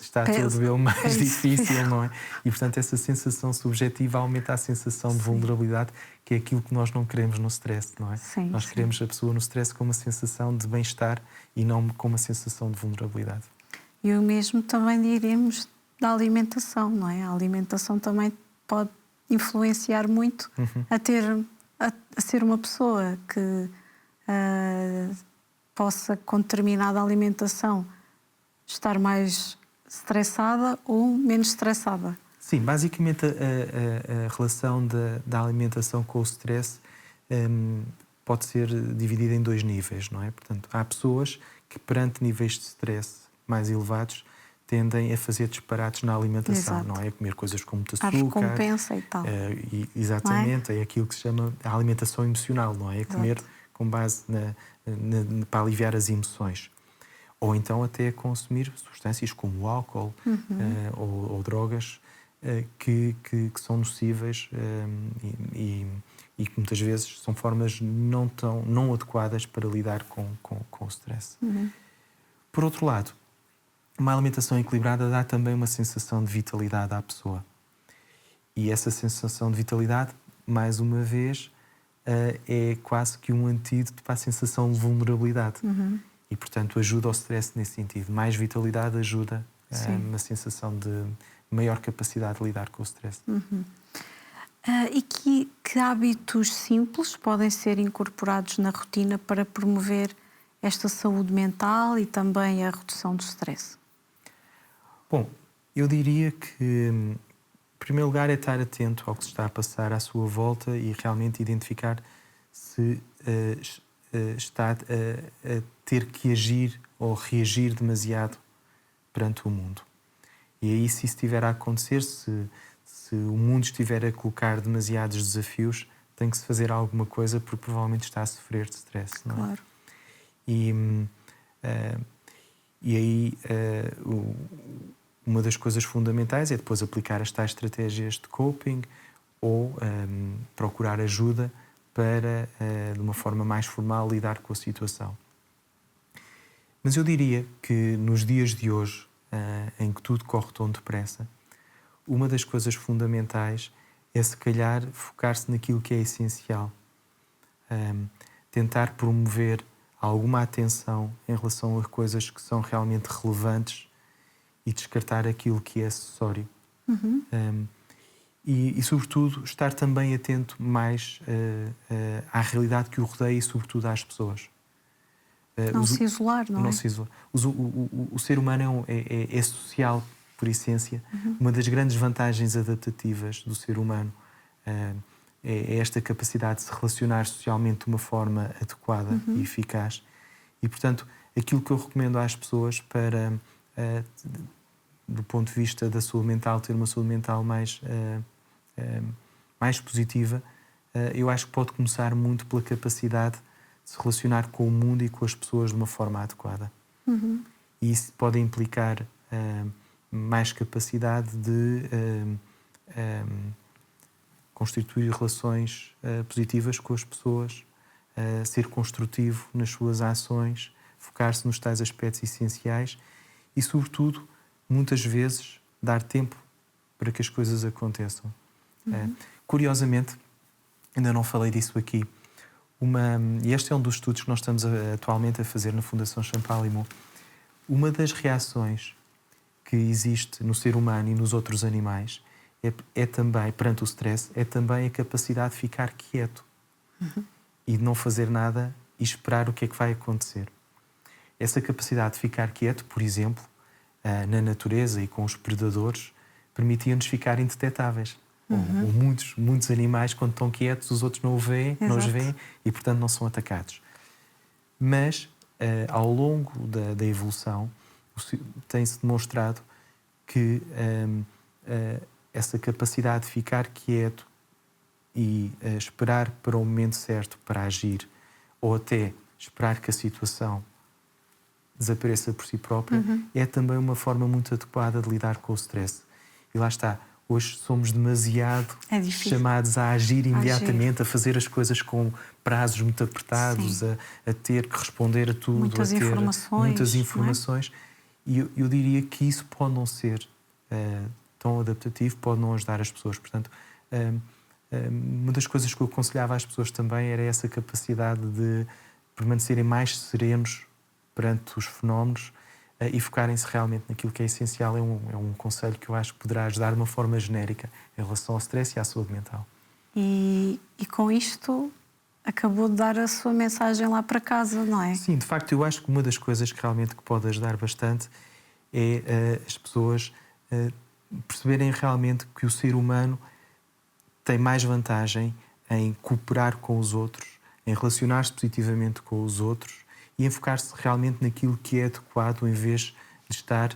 Speaker 2: está todo ele mais difícil, não é? E, portanto, essa sensação subjetiva aumenta a sensação de vulnerabilidade, que é aquilo que nós não queremos no stress, não é?
Speaker 1: Sim,
Speaker 2: nós queremos a pessoa no stress com uma sensação de bem-estar e não com uma sensação de vulnerabilidade.
Speaker 1: E o mesmo também diríamos da alimentação, não é? A alimentação também pode influenciar muito a ser uma pessoa que possa, com determinada alimentação, estar mais estressada ou menos estressada.
Speaker 2: Sim, basicamente a relação da alimentação com o stress pode ser dividida em 2 níveis, não é? Portanto, há pessoas que, perante níveis de stress mais elevados, tendem a fazer disparates na alimentação,
Speaker 1: Exato.
Speaker 2: não é? A comer coisas com muito
Speaker 1: A
Speaker 2: açúcar.
Speaker 1: recompensa e tal.
Speaker 2: Exatamente, é aquilo que se chama a alimentação emocional, não é? Comer com base para aliviar as emoções. Ou então até consumir substâncias como o álcool ou drogas que são nocíveis e que muitas vezes são formas não adequadas para lidar com o stress. Por outro lado, uma alimentação equilibrada dá também uma sensação de vitalidade à pessoa. E essa sensação de vitalidade, mais uma vez, é quase que um antídoto para a sensação de vulnerabilidade. E, portanto, ajuda ao stress nesse sentido. Mais vitalidade ajuda na sensação de maior capacidade de lidar com o stress.
Speaker 1: E que hábitos simples podem ser incorporados na rotina para promover esta saúde mental e também a redução do stress?
Speaker 2: Bom, eu diria que, em primeiro lugar, é estar atento ao que se está a passar à sua volta e realmente identificar se está a ter que agir ou reagir demasiado perante o mundo. E aí, se isso estiver a acontecer, se o mundo estiver a colocar demasiados desafios, tem que se fazer alguma coisa porque provavelmente está a sofrer de stress, não é?
Speaker 1: Claro.
Speaker 2: E aí uma das coisas fundamentais é depois aplicar as tais estratégias de coping ou procurar ajuda para, de uma forma mais formal, lidar com a situação. Mas eu diria que nos dias de hoje, em que tudo corre tão depressa, uma das coisas fundamentais é, se calhar, focar-se naquilo que é essencial. Tentar promover alguma atenção em relação a coisas que são realmente relevantes e descartar aquilo que é acessório. E, sobretudo, estar também atento mais à realidade que o rodeia e, sobretudo, às pessoas.
Speaker 1: Não se isolar, não é?
Speaker 2: Não se isolar. O ser humano é social, por essência. Uma das grandes vantagens adaptativas do ser humano é esta capacidade de se relacionar socialmente de uma forma adequada e eficaz. E, portanto, aquilo que eu recomendo às pessoas para, do ponto de vista da saúde mental, ter uma saúde mental mais positiva, eu acho que pode começar muito pela capacidade de se relacionar com o mundo e com as pessoas de uma forma adequada. E isso pode implicar mais capacidade de constituir relações positivas com as pessoas, ser construtivo nas suas ações, focar-se nos tais aspectos essenciais e, sobretudo, muitas vezes, dar tempo para que as coisas aconteçam. Curiosamente, ainda não falei disso aqui, e este é um dos estudos que nós estamos atualmente a fazer na Fundação Champalimau. Uma das reações que existe no ser humano e nos outros animais é também, perante o stress, é também a capacidade de ficar quieto e de não fazer nada e esperar o que é que vai acontecer. Essa capacidade de ficar quieto, por exemplo, na natureza e com os predadores, permitia-nos ficar indetetáveis. Ou muitos animais, quando estão quietos, os outros não os veem e, portanto, não são atacados. Mas, ao longo da evolução, tem-se demonstrado que essa capacidade de ficar quieto e esperar para o momento certo para agir, ou até esperar que a situação desapareça por si própria, é também uma forma muito adequada de lidar com o stress. E lá está, hoje somos demasiado chamados a agir imediatamente, a fazer as coisas com prazos muito apertados, a ter que responder a tudo,
Speaker 1: muitas
Speaker 2: a ter muitas
Speaker 1: informações.
Speaker 2: E eu diria que isso pode não ser tão adaptativo, pode não ajudar as pessoas. Portanto, uma das coisas que eu aconselhava às pessoas também era essa capacidade de permanecerem mais serenos perante os fenómenos e focarem-se realmente naquilo que é essencial. É um conselho que eu acho que poderá ajudar de uma forma genérica em relação ao stress e à saúde mental.
Speaker 1: E com isto acabou de dar a sua mensagem lá para casa, não é?
Speaker 2: Sim, de facto, eu acho que uma das coisas que realmente pode ajudar bastante é as pessoas perceberem realmente que o ser humano tem mais vantagem em cooperar com os outros, em relacionar-se positivamente com os outros e em focar-se realmente naquilo que é adequado em vez de estar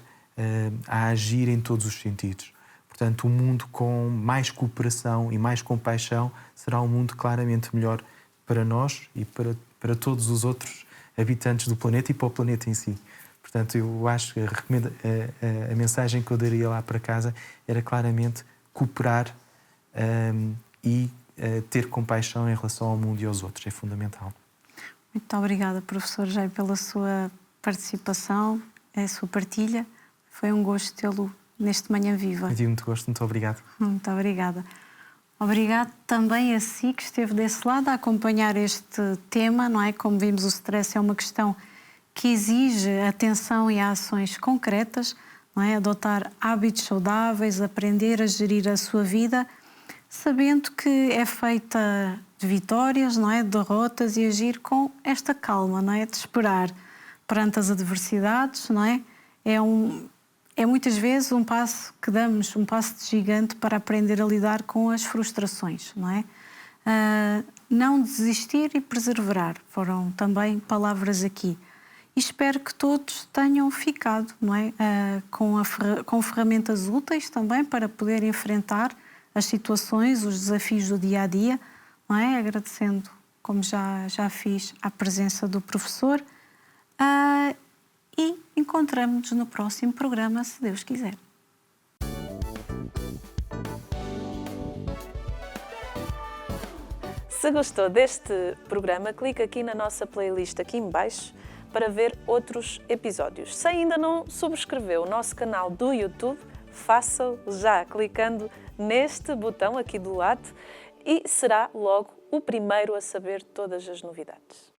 Speaker 2: a agir em todos os sentidos. Portanto, um mundo com mais cooperação e mais compaixão será um mundo claramente melhor para nós e para todos os outros habitantes do planeta e para o planeta em si. Portanto, eu acho que a mensagem que eu daria lá para casa era claramente cooperar e ter compaixão em relação ao mundo e aos outros. É fundamental.
Speaker 1: Muito obrigada, professor Jair, pela sua participação, a sua partilha. Foi um gosto tê-lo neste Manhã Viva.
Speaker 2: Eu tive muito gosto, muito obrigado.
Speaker 1: Muito obrigada. Obrigado também a si que esteve desse lado a acompanhar este tema, não é? Como vimos, o stress é uma questão que exige atenção e ações concretas, não é? Adotar hábitos saudáveis, aprender a gerir a sua vida, sabendo que é feita de vitórias, não é? De derrotas, e agir com esta calma, não é? De esperar perante as adversidades, não é? É muitas vezes um passo que damos, um passo de gigante para aprender a lidar com as frustrações, não é? Não desistir e perseverar foram também palavras aqui. E espero que todos tenham ficado, não é? Com ferramentas úteis também para poder enfrentar as situações, os desafios do dia a dia, não é? Agradecendo, como já fiz, a presença do professor. E encontramos-nos no próximo programa, se Deus quiser.
Speaker 3: Se gostou deste programa, clique aqui na nossa playlist aqui em baixo para ver outros episódios. Se ainda não subscreveu o nosso canal do YouTube, faça-o já clicando neste botão aqui do lado e será logo o primeiro a saber todas as novidades.